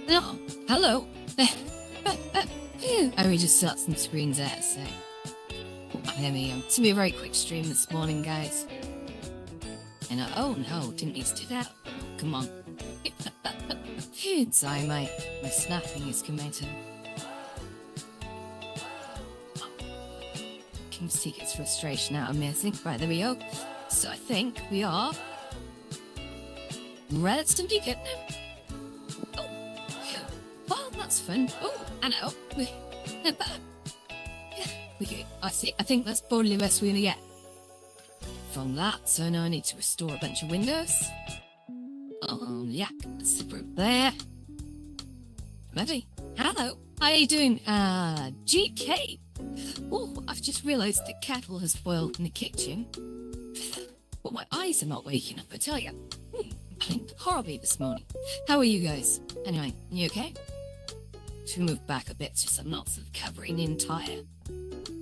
Oh, hello. I really just set some screens out, so here we go. It's gonna be a very quick stream this morning, guys. And oh no, didn't mean to do that. Come on. Sorry, my snapping is coming to. Can see its frustration out of me, I think. Right, there we go. So I think we are relatively good now. Oh, well, that's fun. Oh, I know. I see. I think that's probably the best we're gonna get from that. So now I need to restore a bunch of windows. Oh, yeah, that's the group there. Maybe. Hello. How are you doing? GK. Oh, I've just realised the kettle has boiled in the kitchen. But my eyes are not waking up, I tell you. I'm horribly this morning. How are you guys? Anyway, you okay? To move back a bit, just I'm not sort of covering the entire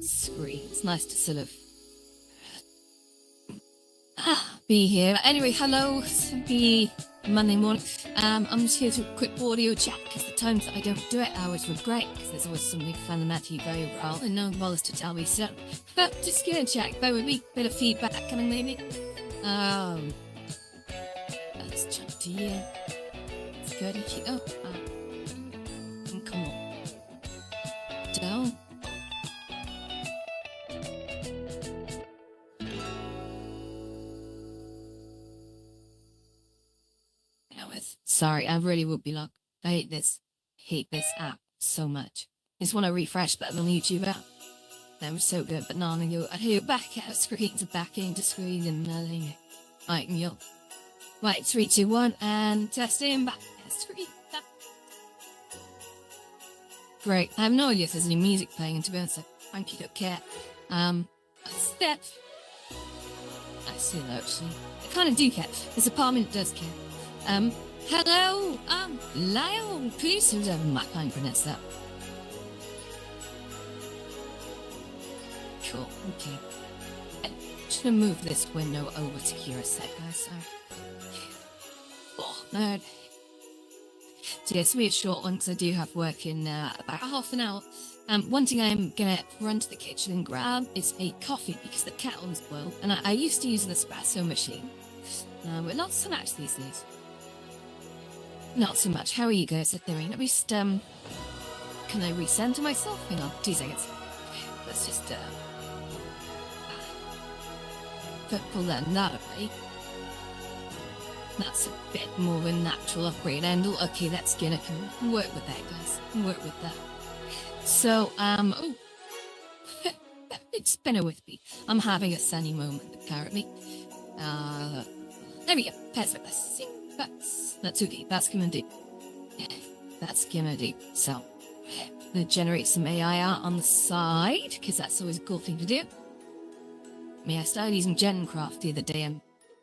screen. It's nice to sort of be here. Anyway, hello. Happy Monday morning. I'm just here to a quick audio chat because the times that I don't do it, I always regret because there's always something fundamentally very wrong and no one bothers to tell me so. But just gonna check. Bear with me. Bit of feedback coming maybe. Let's jump to you. It's good if you. Come on. Down. Sorry, I really would be like, I hate this app so much. Just want to refresh button on the YouTube app. That was so good, but now I hear back out of screen to back into screen and nothing. Right, yo. Right, 3, 2, 1, and testing back out of screen. Great. I have no idea if there's any music playing, and to be honest, I frankly don't care. Steph. I see that actually. I kind of do care. This apartment does care. Hello, Lyle, please, who's ever my can't pronounce that. Cool, okay. I'm just gonna move this window over to here a sec, guys, sorry. Oh, nerd. So yes, we a short one, because I do have work in about half an hour. One thing I'm gonna run to the kitchen and grab is a coffee, because the kettle's boiled, and I used to use an espresso machine, but not so much these days. Not so much. How are you guys doing? At least, can I recenter myself? Hang on, 2 seconds. Let's just, pull that away. That's a bit more of a natural upgrade handle. Okay, that's gonna work with that, guys. Work with that. So, oh. It's been with me. I'm having a sunny moment, apparently. There we go. Perfect. Let's see. That's okay. That's gonna do. That's gonna do. So, I'm gonna generate some AI art on the side because that's always a cool thing to do. I started using GenCraft the other day and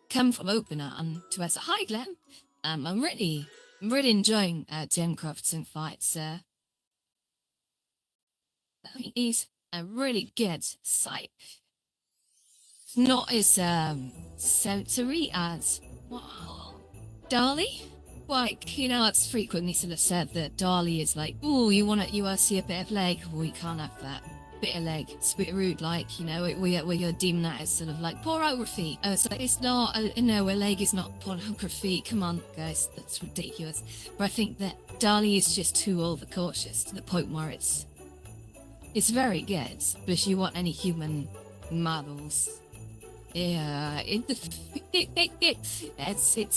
come from OpenArt and to us. Hi, Glenn. I'm really enjoying GenCraft so far. It's a really good site. It's not as sensory as DALL-E. Like, it's frequently sort of said that DALL-E is like, oh, you want to see a bit of leg? Well, you can't have that bit of leg. It's a bit rude, like, we're deeming that as sort of like pornography. Oh, it's like, it's not, a leg is not pornography. Come on, guys, that's ridiculous. But I think that DALL-E is just too overcautious to the point where it's very good. But if you want any human models, yeah, it's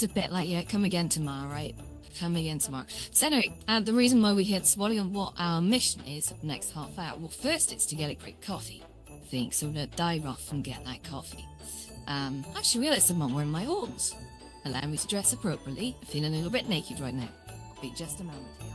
a bit like, come again tomorrow, right? Come again tomorrow. So anyway, the reason why we're here this morning and what our mission is for the next half hour, well, first it's to get a great coffee, I think, so I'm going to dive off and get that coffee. I actually realised I'm not wearing my horns. Allow me to dress appropriately. I'm feeling a little bit naked right now. I'll be just a moment here.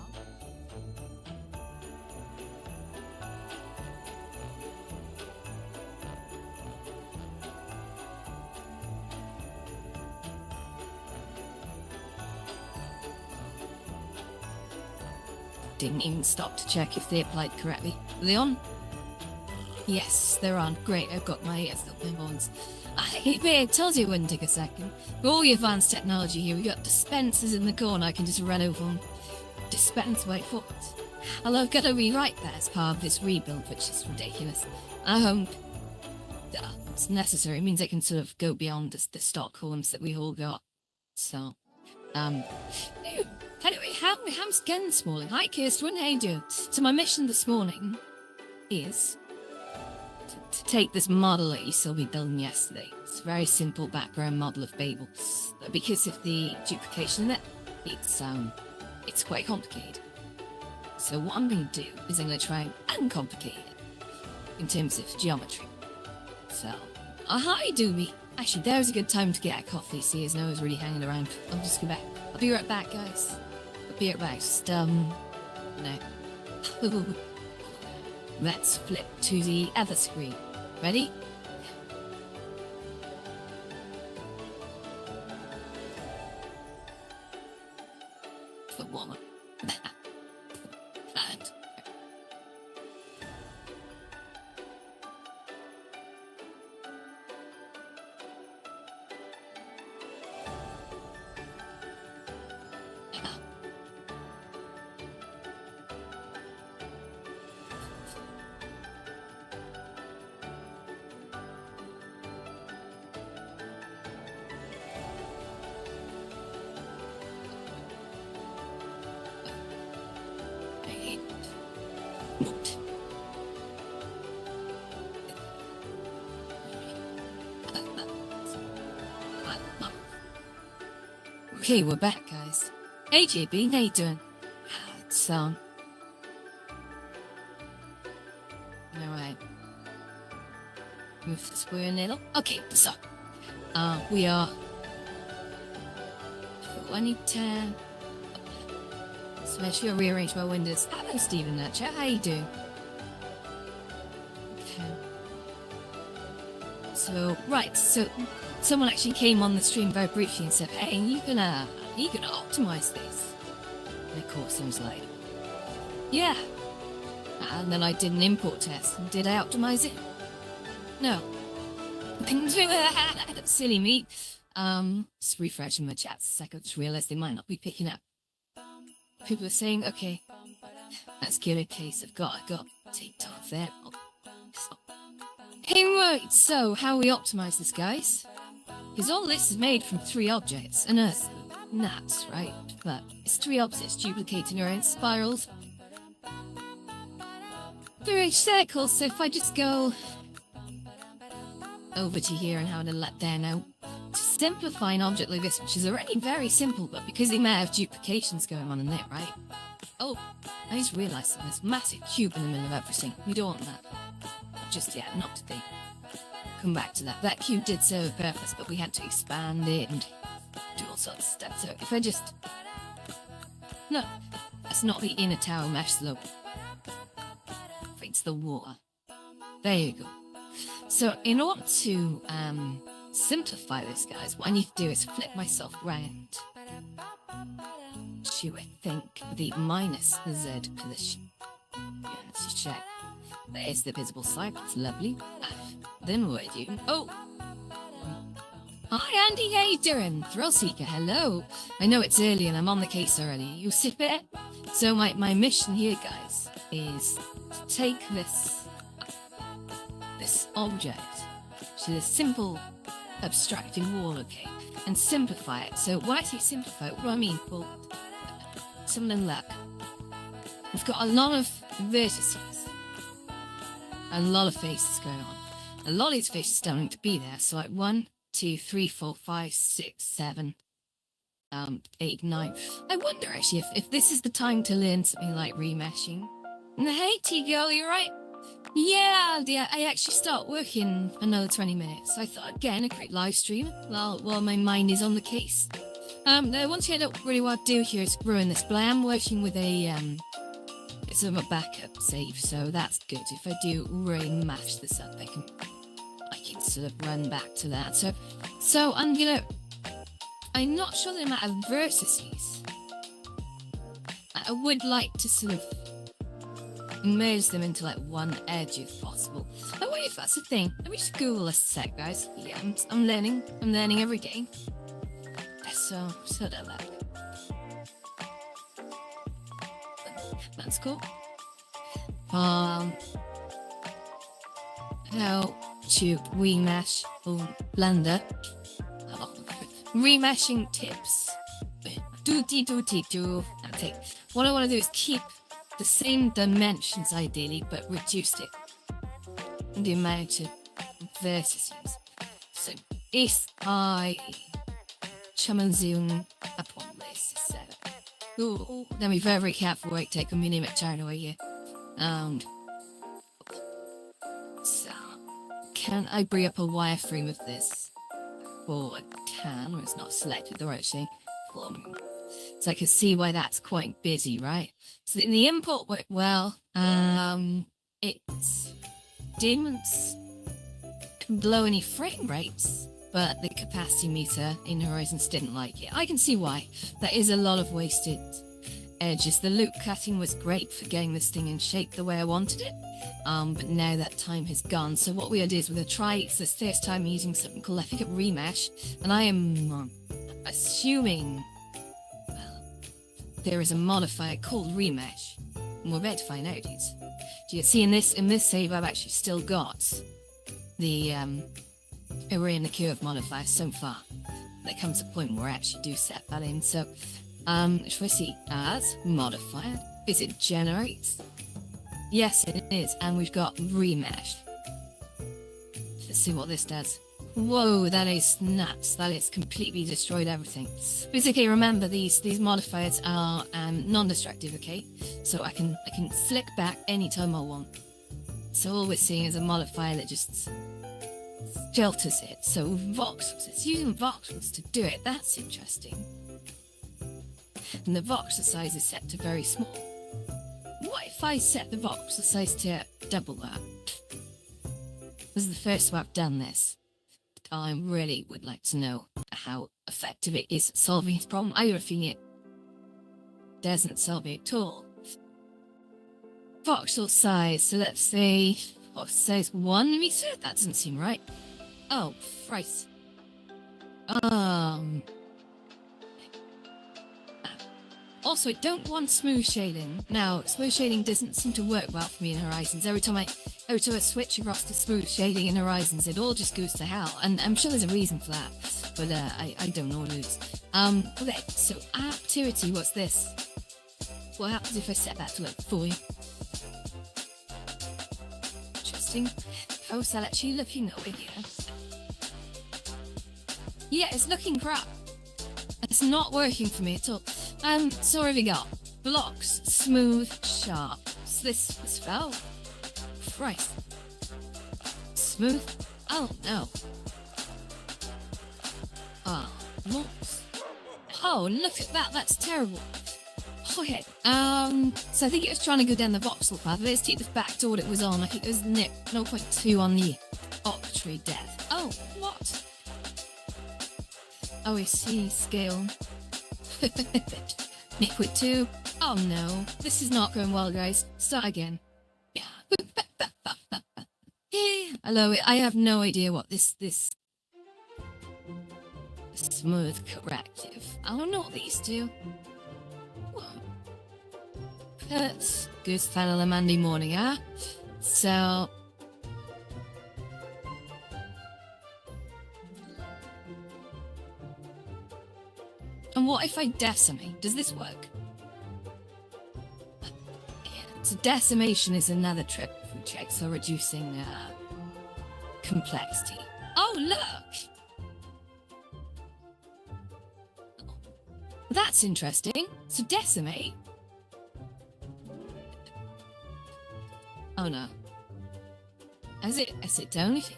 Didn't even stop to check if they applied correctly. Are they on? Yes, they're on. Great, I've got my ones. It tells you it wouldn't take a second. With all the advanced technology here, we got dispensers in the corner, I can just run over them. dispense way forward. I've got to rewrite that as part of this rebuild, which is ridiculous. It's necessary. It means I can sort of go beyond the stock columns that we all got. So, anyway, how's getting this morning? Hi, Kirsten, how you doing? So my mission this morning is to take this model that you saw me building yesterday. It's a very simple background model of Babel. But because of the duplication in it, it's quite complicated. So what I'm going to do is I'm going to try and uncomplicate it in terms of geometry. So, hi, Doobie. Actually, there was a good time to get a coffee, see as no one's really hanging around. I'll just go back. I'll be right back, guys. I'll be right back. Just, no. Let's flip to the other screen. Ready? For warm up. And okay, we're back, guys. Hey, JB, how you doing? So, alright. Move the square a little. Okay, so, we are 2010. So make sure I rearrange my windows. Hello, Stephen Nutcher, how you doing? Okay. So, right, so someone actually came on the stream very briefly and said, hey, you gonna optimize this? And of course I was like, yeah. And then I did an import test, and did I optimize it? No. Didn't do it. Silly me. Just refreshing my chats a second, just realized they might not be picking up. People are saying, okay, that's good, okay, so I've got taped off there. Hey, right, so how we optimize this, guys? Because all this is made from 3 objects, and Earth, nuts, right? But it's 3 objects duplicating around spirals through each circle, so if I just go over to here and have a little let there now, to simplify an object like this, which is already very simple, but because they may have duplications going on in there, right? Oh, I just realised that there's a massive cube in the middle of everything. We don't want that. Not just yet, not today. Come back to that. That cube did serve a purpose, but we had to expand it and do all sorts of stuff. So if I just... No, that's not the inner tower mesh slope. It's the water. There you go. So in order to simplify this, guys, what I need to do is flip myself round to, I think, the minus Z position. Yeah, let's just check. There's the visible side. That's lovely. Then what do you... Oh! Hi, Andy. How you doing? Thrillseeker, hello. I know it's early and I'm on the case already. You sit there? So my mission here, guys, is to take this object, which is a simple abstracting wall, okay, and simplify it. So when I say simplify, what do I mean? Well, something like we've got a lot of vertices, a lot of faces going on. A lot of these faces don't need to be there. So like 1, 2, 3, 4, 5, 6, 7, 8, 9. I wonder actually if this is the time to learn something like remeshing. Hey T-Girl, you right? Yeah, I actually start working another 20 minutes. So I thought I'd get in a quick live stream while my mind is on the case. One thing I don't really want to do here is ruin this, but I am working with it's a backup save, so that's good. If I do really mash this up, I can sort of run back to that. So I'm not sure the amount of vertices. I would like to sort of merge them into like one edge if possible. I wonder if that's a thing. Let me just Google this a sec, guys. Yeah, I'm learning every day. So that. That's cool. How to remesh or Blender. Remeshing tips. Do. Okay. What I want to do is keep the same dimensions ideally, but reduce it. The amount of vertices. So if I zoom upon this, then be very, very careful where I take a minimum turn away here. So can I bring up a wireframe with this? Well, I can, or it's not selected the right thing. So I can see why that's quite busy, right? So the input worked well. It didn't blow any frame rates, but the capacity meter in Horizons didn't like it. I can see why. There is a lot of wasted edges. The loop cutting was great for getting this thing in shape the way I wanted it, but now that time has gone. So what we're going to do is we're going to try, it's the first time using something called Efficient Remesh, and I am assuming there is a modifier called Remesh, and we're about to find out it. Do you see in this save I've actually still got the array in the curve modifier so far. There comes a point where I actually do set that in. So should I see as modifier? Is it generate? Yes it is, and we've got remesh. Let's see what this does. Whoa, that is nuts. That is completely destroyed everything. Basically, remember these modifiers are non-destructive, okay? So I can flick back anytime I want. So all we're seeing is a modifier that just shelters it. So voxels, it's using voxels to do it. That's interesting. And the voxel size is set to very small. What if I set the voxel size to double that? This is the first time I've done this. I really would like to know how effective it is at solving this problem. I reckon it doesn't solve it at all. Voxel size, so let's say, what size 1 meter? That doesn't seem right. Oh, Christ. Also, I don't want smooth shading. Now, smooth shading doesn't seem to work well for me in Horizons. Every time I switch across to smooth shading in Horizons, it all just goes to hell. And I'm sure there's a reason for that, but I don't know what it is. Okay, so activity, what's this? What happens if I set that to like 40? Interesting. How's that actually looking over here? Yeah, it's looking crap. It's not working for me at all. So what have we got? Blocks, smooth, sharp. So this fell. Christ. Smooth? Oh no. Blocks. Oh, look at that, that's terrible. Okay, so I think it was trying to go down the voxel path. Let's take this back to what it was on. I think it was 0.2 on the octree depth. Oh, what? Oh, I see, scale. Liquid 2. Oh no, this is not going well, guys. Start again. Hello, I have no idea what this smooth corrective. I don't know what these do. It's good fun on a Monday morning, huh? So and what if I decimate? Does this work? So decimation is another trick for checks for reducing complexity. Oh, look! That's interesting. So decimate. Oh no. Has it done anything?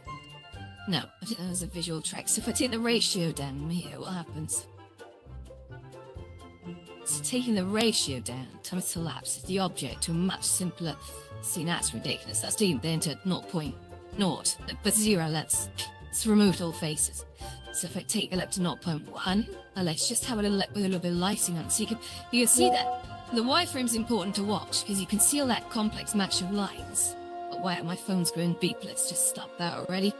No, I think that was a visual track. So if I take the ratio down here, what happens? So taking the ratio down, time to elapse the object to a much simpler. See, that's ridiculous. That's deep then to 0.0. But 0, let's remove all faces. So if I take it up to 0.1, let's just have a little look with a little bit of lighting on. So you can see that the wireframe's important to watch because you can see all that complex match of lines. But wow, my phone's going beep. Let's just stop that already.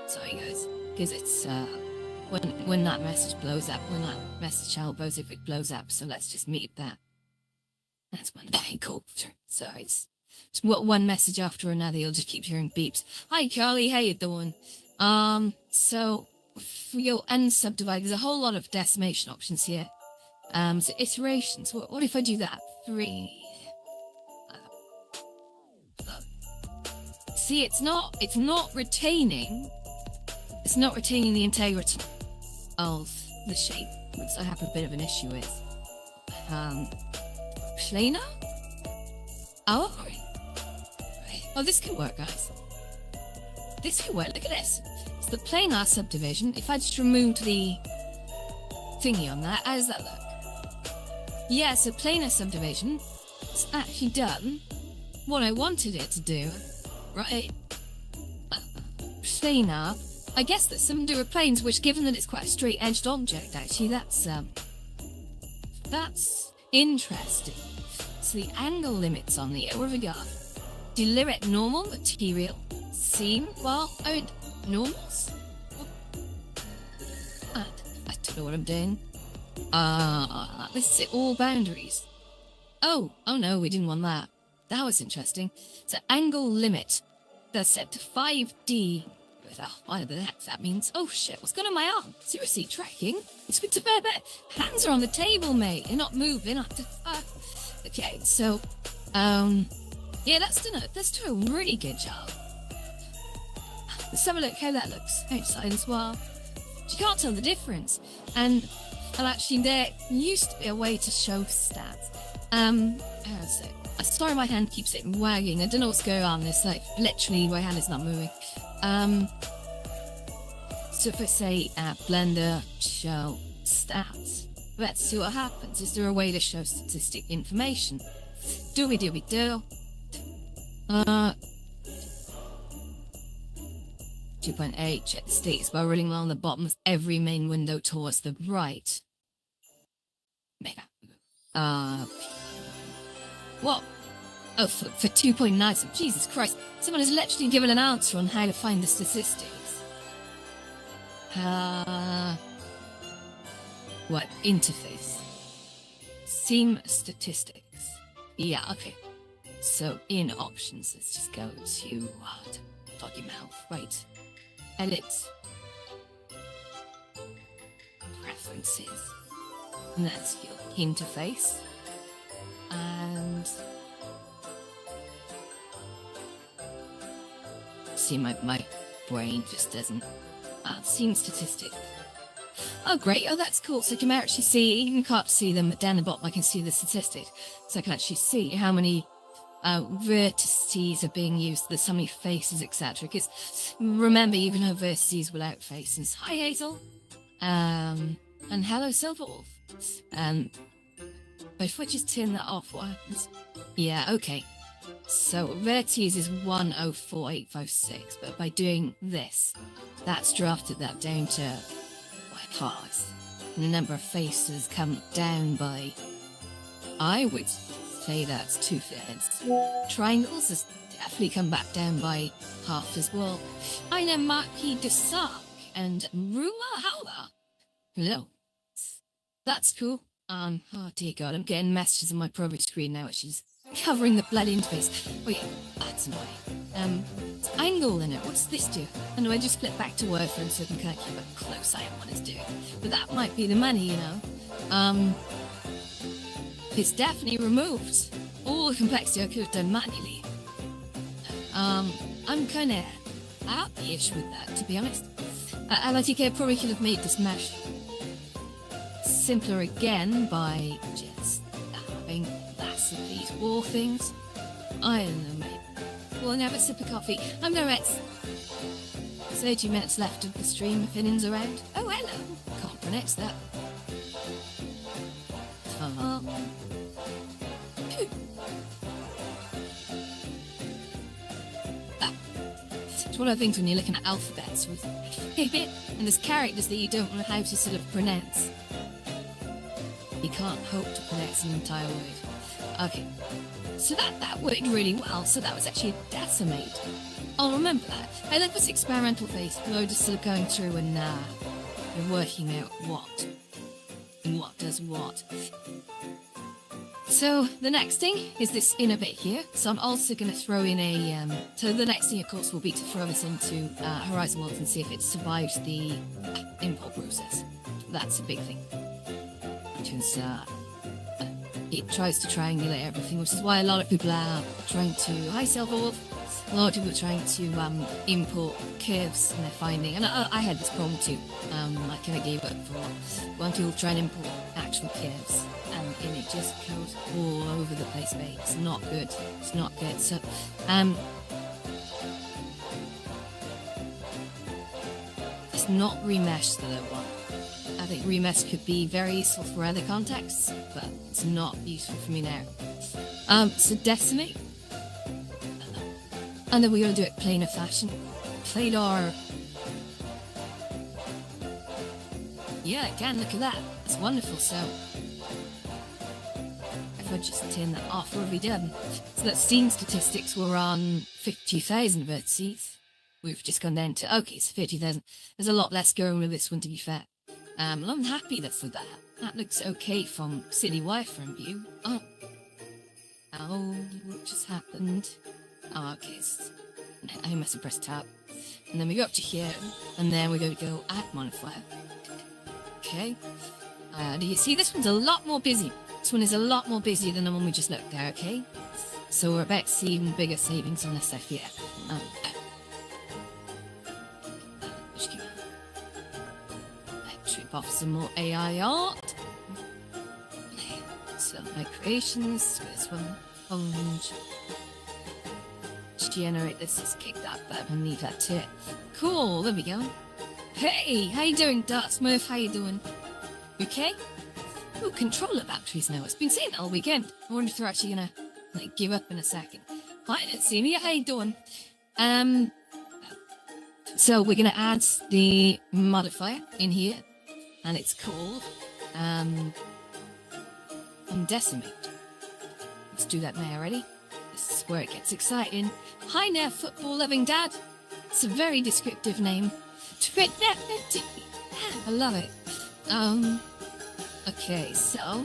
Sorry guys, because it's when that message blows up, when that message elbows if it blows up. So let's just mute that. That's one very cool. So it's what one message after another. You'll just keep hearing beeps. Hi, Charlie. How you doing? So for your unsubdivide, there's a whole lot of decimation options here. So iterations. What if I do that? 3. See, it's not retaining the integrity of the shape, which I have a bit of an issue with. Planar? Oh, this could work, guys. This could work. Look at this. It's the planar subdivision. If I just removed the thingy on that, how does that look? Yeah, so planar subdivision. It's actually done what I wanted it to do. Right. Planar. I guess that's something to do with planes, which, given that it's quite a straight-edged object, actually, that's interesting. So the angle limits on the what have we got? Deliver it normal material. Seam. Well, I mean, normals. I don't know what I'm doing. This is all boundaries. Oh no, we didn't want that. That was interesting. So angle limit. That's set to 5D. Whatever the heck that means. Oh shit, what's going on my arm? Seriously, tracking? It's good to bear that. Hands are on the table, mate. You're not moving. Okay, so, yeah, that's done a really good job. Let's have a look how that looks outside as well. You can't tell the difference. And actually, there used to be a way to show stats. How's it? Sorry, my hand keeps it wagging. I don't know what's going on. It's like literally my hand is not moving. So if I say Blender show stats, let's see what happens. Is there a way to show statistic information? Do. 2.8, check the status by rolling along the bottom of every main window towards the right. Mega. What? Oh, for 2.9, so Jesus Christ. Someone has literally given an answer on how to find the statistics. What? Interface. Seam statistics. Yeah, okay. So in options, let's just go to doggy mouth. Right. Edit. Preferences. And that's your interface. And see, my brain just doesn't seem statistic. Oh great, oh that's cool. So you can actually see, even if you can't see them down the bottom, I can see the statistic. So I can actually see how many vertices are being used, there's so many faces, etc. Because remember, you can have vertices without faces. Hi Hazel. And hello Silverwolf. But if I just turn that off, what happens? Yeah, okay. So vertices is 104856, but by doing this, that's drafted that down to half. And the number of faces come down by, I would say that's 2/3. Triangles has definitely come back down by half as well. I know Marquis de Sark and Ruma Howler. Hello. That's cool. Oh dear God, I'm getting messages on my progress screen now, which is covering the blood interface. Wait, that's annoying. Angle in it, what's this do? And I just flip back to Word for so I can kind of keep a close eye on what it's doing. But that might be the money, you know. It's definitely removed all the complexity I could have done manually. I'm kind of happy-ish with that, to be honest. LITK probably could have made this mesh simpler again by just having less of these war things. I don't know, mate. We'll have a sip of coffee. I'm no Rex. 30 minutes left of the stream. Opinions around. Oh, hello. Can't pronounce that. It's one of the things when you're looking at alphabets. And there's characters that you don't know how to sort of pronounce. You can't hope to pronounce an entire word. Okay. So that worked really well. So that was actually a decimate. I'll remember that. I like this experimental phase. We're just sort of going through and working out what does what. So the next thing is this inner bit here. So I'm also going to throw in a, so the next thing of course will be to throw this into Horizon Worlds and see if it survives the import process. That's a big thing. Because it tries to triangulate everything, which is why a lot of people are trying to, hi Self-Wolf, a lot of people are trying to import curves and they're finding, and I had this problem too, I kind of gave up for when people try and import actual curves, and it just goes all over the place, mate. It's not good. It's not good. So, it's not remesh that I want. I think remesh could be very useful for other contexts, but it's not useful for me now. So decimate, and then we're going to do it planar fashion. Planar. Yeah, again, look at that. That's wonderful. So if I just turn that off, what have we done? So that scene statistics were on 50,000 vertices. We've just gone down to, okay, it's 30,000. There's a lot less going with this one, to be fair. I'm happy for that. That looks okay from city wireframe view. Oh, what just happened? Oh, okay. I must have pressed tab. And then we go up to here, and then we're going to go add modifier. Okay. Do you see this one's a lot more busy? This one is a lot more busy than the one we just looked at, okay? So we're about to see even bigger savings on this stuff here. Trip off some more AI art. So my creations, this one, orange. Generate this, just kick that back and leave that to it. Cool, there we go. Hey, how you doing, Dark Smurf? How you doing? Okay? Ooh, controller batteries now. It's been saying that all weekend. I wonder if they're actually gonna give up in a second. Hi, let's see me. How you doing? So we're gonna add the modifier in here, and it's called Decimate. Let's do that now. Ready? This is where it gets exciting. Hi there, football loving dad. It's a very descriptive name. I love it. Okay, so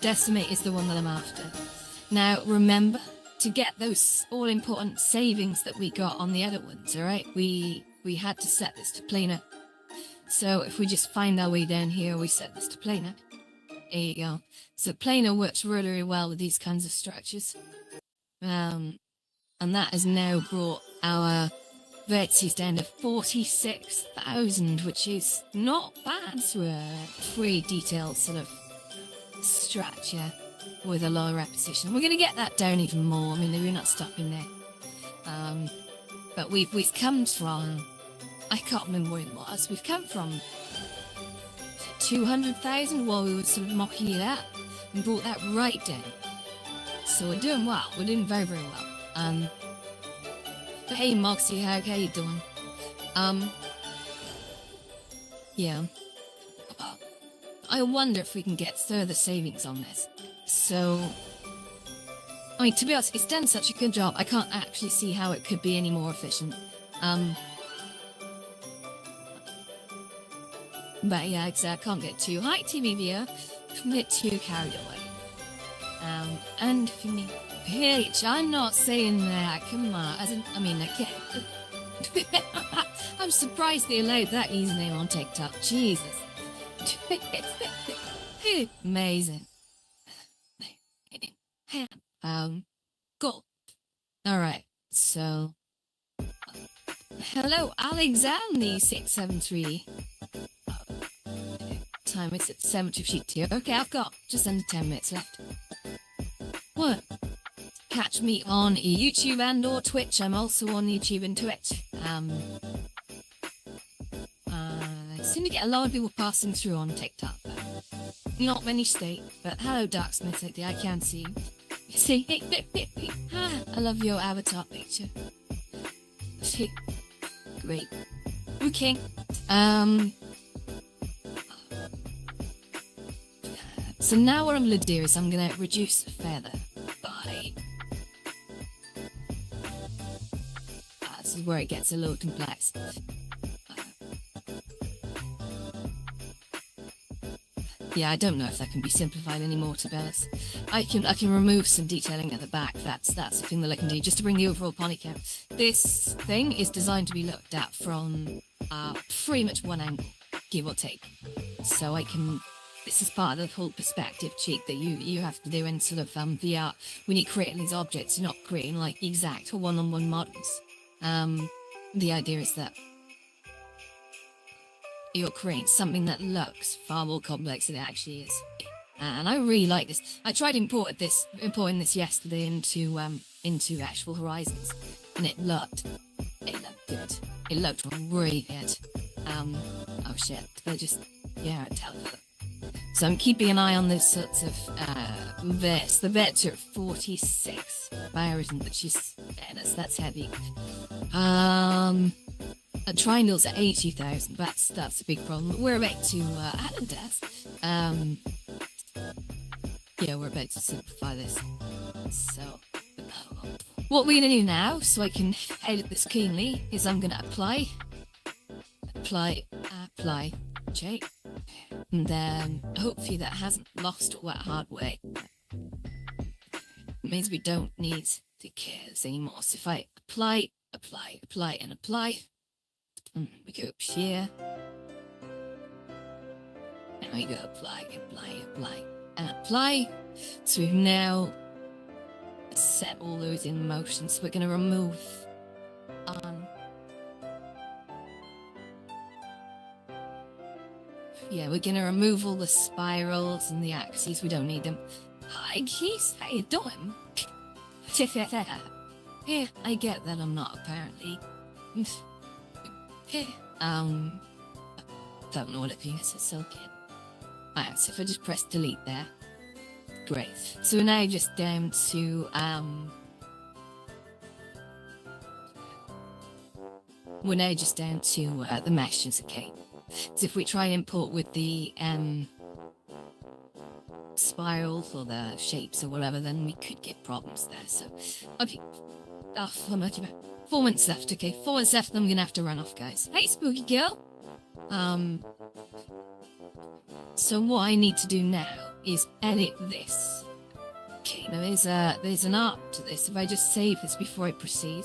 Decimate is the one that I'm after. Now remember to get those all important savings that we got on the other ones, alright? We had to set this to planar. So if we just find our way down here, we set this to planar. There you go. So planar works really, really well with these kinds of structures. And that has now brought our vertices down to 46,000, which is not bad for a pretty detailed sort of structure with a low repetition. We're going to get that down even more. I mean, we're not stopping there. But we've come from, I can't remember what it was, we've come from 200,000 while we were sort of mocking it out and brought that right down. So we're doing well. We're doing very, very well. But hey, Moxie, how you doing? Yeah. I wonder if we can get further savings on this. So, I mean, to be honest, it's done such a good job, I can't actually see how it could be any more efficient. But yeah, I can't get too high TV viewer, can't get too carried away. And for me, H, I'm not saying that, come on, I mean, I can't. I'm surprised they allowed that username on TikTok, Jesus. Amazing. Cool. Alright, so hello Alexandy673. Time it's at 7:52. Okay, I've got just under 10 minutes left. What? Catch me on YouTube and or Twitch. I'm also on YouTube and Twitch. I seem to get a lot of people passing through on TikTok. Not many stay, but hello Darksmith, I can see you. See, I love your avatar picture. Great. Okay. So now what I'm gonna do is I'm gonna reduce the feather by. This is where it gets a little complex. Yeah, I don't know if that can be simplified anymore, to be honest. I can remove some detailing at the back. That's the thing that I can do, just to bring the overall pony count. This thing is designed to be looked at from pretty much one angle, give or take. So I can... This is part of the whole perspective cheat that you have to do in sort of VR. When you're creating these objects, you're not creating like exact one-on-one models. The idea is that you'll create something that looks far more complex than it actually is. And I really like this. I tried importing this yesterday into actual Horizons, and it looked good. It looked really good. Oh shit, I tell you. So I'm keeping an eye on those sorts of vets. The vets are 46 Byron, which is that's heavy. Triangles at 80,000. That's a big problem. We're about to we're about to simplify this. So what we're gonna do now, so I can edit this cleanly, is I'm gonna apply, J, and then hopefully that hasn't lost all that hard way. It means we don't need to care this anymore. So if I apply, and apply, we go up here, and we go apply, and apply. So we've now set all those in motion. So we're going to remove we're going to remove all the spirals and the axes. We don't need them. Hi, Keith, how you doing? Yeah, I get that I'm not, apparently. Don't know what it means, it's so good. Alright, so if I just press delete there. Great. So we're now just down to, the meshes, okay? So if we try and import with the, spirals or the shapes or whatever, then we could get problems there. So, okay. How much about 4 minutes left? Okay, 4 minutes left. Then I'm gonna have to run off, guys. Hey, spooky girl. So what I need to do now is edit this. Okay, now there's an art to this. If I just save this before I proceed.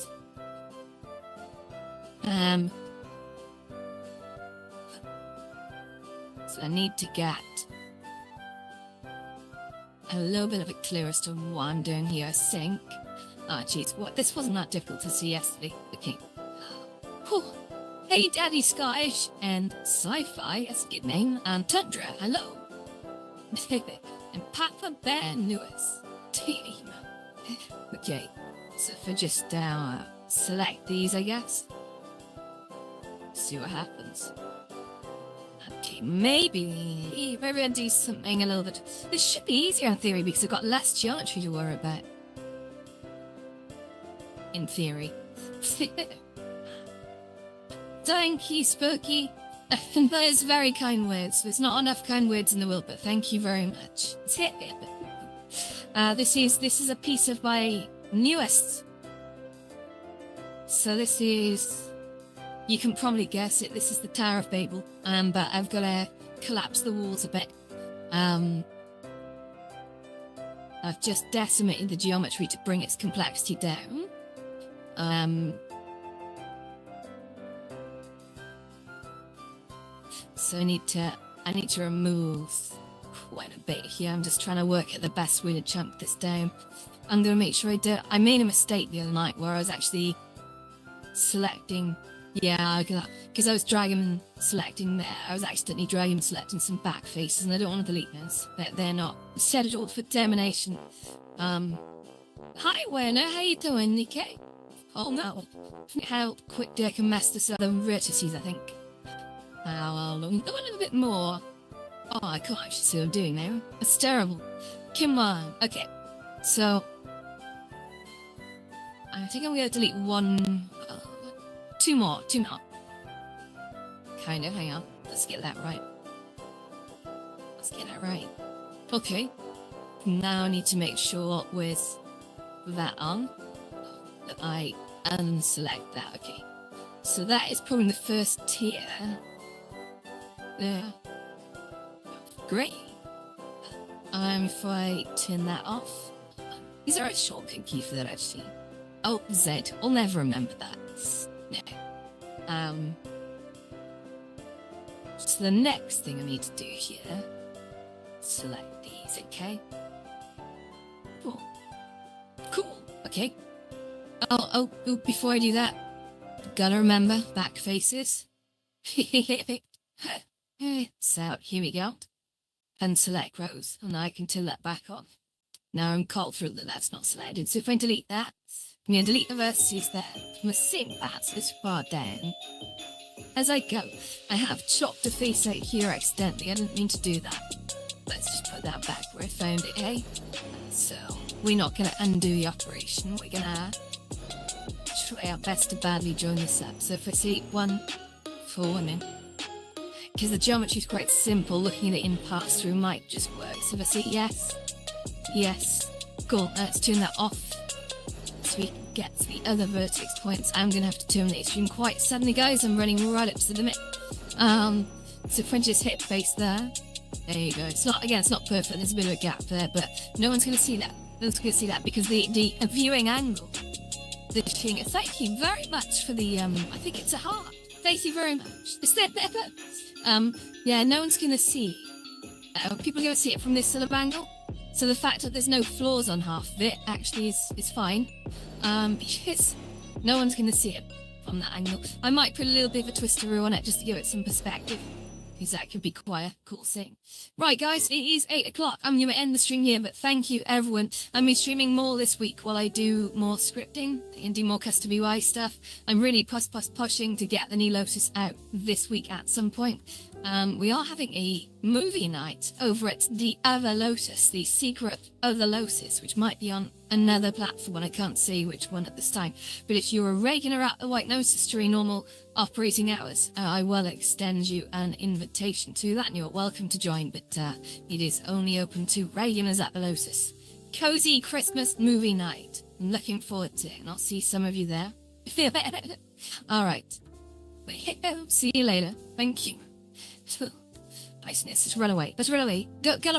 So I need to get a little bit of a clear as to what I'm doing here, I think. Ah, jeez, what? This wasn't that difficult to see yesterday. Okay. Whew. Hey, Daddy Scottish and Sci-Fi, that's a good name, and Tundra, hello. And Papa Bear Lewis, team. Okay, so if I just select these, I guess. See what happens. Okay, maybe I'll do something a little bit. This should be easier in theory because I've got less geometry to worry about. In theory. Thank you, Spooky. Those very kind words. There's not enough kind words in the world, but thank you very much. This is a piece of my newest. So this is, you can probably guess it. This is the Tower of Babel. But I've got to collapse the walls a bit. I've just decimated the geometry to bring its complexity down. So I need to remove quite a bit here. I'm just trying to work out the best way to chunk this down. I'm going to make sure I made a mistake the other night where I was actually selecting, because I was drag and selecting there. I was accidentally dragging and selecting some back faces, and I don't want to delete those. They're not set it all for termination. Hi Werner, how you doing, okay? Oh no, how quick I can mess this up. The vertices, I think. I'll go a little bit more. Oh, I can't actually see what I'm doing now. It's terrible. Come on. Okay, so I think I'm going to delete two more. Kind of, hang on. Let's get that right. Okay. Now I need to make sure with that on that I unselect that. Okay. So that is probably the first tier. There. Great. If I turn that off, is there a shortcut key for that actually? Oh, Z. I'll never remember that. No. So the next thing I need to do here, select these, okay? Cool. Cool, okay. Oh, before I do that, gotta remember, back faces. So, here we go. And select rows, and I can turn that back on. Now I'm called through that's not selected, so if I delete that, I'm going to delete the vertices there. I'm going to sync that this far down. As I go, I have chopped a face out here accidentally. I didn't mean to do that. Let's just put that back where I found it, eh? So, we're not going to undo the operation. We're going to try our best to badly join this up. So if I see 1, 4, and then... because the geometry is quite simple, looking at it in pass-through might just work. So if I say yes, cool, let's turn that off. So we can get to the other vertex points. I'm going to have to terminate stream quite suddenly, guys. I'm running right up to the limit. So if I just hit face there you go. It's not perfect. There's a bit of a gap there, but no one's going to see that. No one's going to see that because the viewing angle. Thank you very much for the, I think it's a heart. Thank you very much. Is that better? Yeah, no one's going to see. People are going to see it from this sort of angle. So the fact that there's no flaws on half of it actually is fine. Because no one's going to see it from that angle. I might put a little bit of a twisteroo on it just to give it some perspective. Because that could be quite a cool thing. Right, guys, it is 8 o'clock. I'm going to end the stream here, but thank you, everyone. I'm be streaming more this week while I do more scripting and do more custom UI stuff. I'm really pushing to get the new Lotus out this week at some point. We are having a movie night over at the Other Lotus, the secret Other Lotus, which might be on another platform, and I can't see which one at this time. But if you're a regular at the White Lotus during normal operating hours, I will extend you an invitation to that, and you're welcome to join, but it is only open to regulars at the Lotus. Cozy Christmas movie night. I'm looking forward to it, and I'll see some of you there. All right. See you later. Thank you. Niceness. Let's run away. Gotta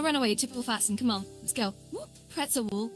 run away. Typical fashion. Come on. Let's go. Whoop. Pretzel wall.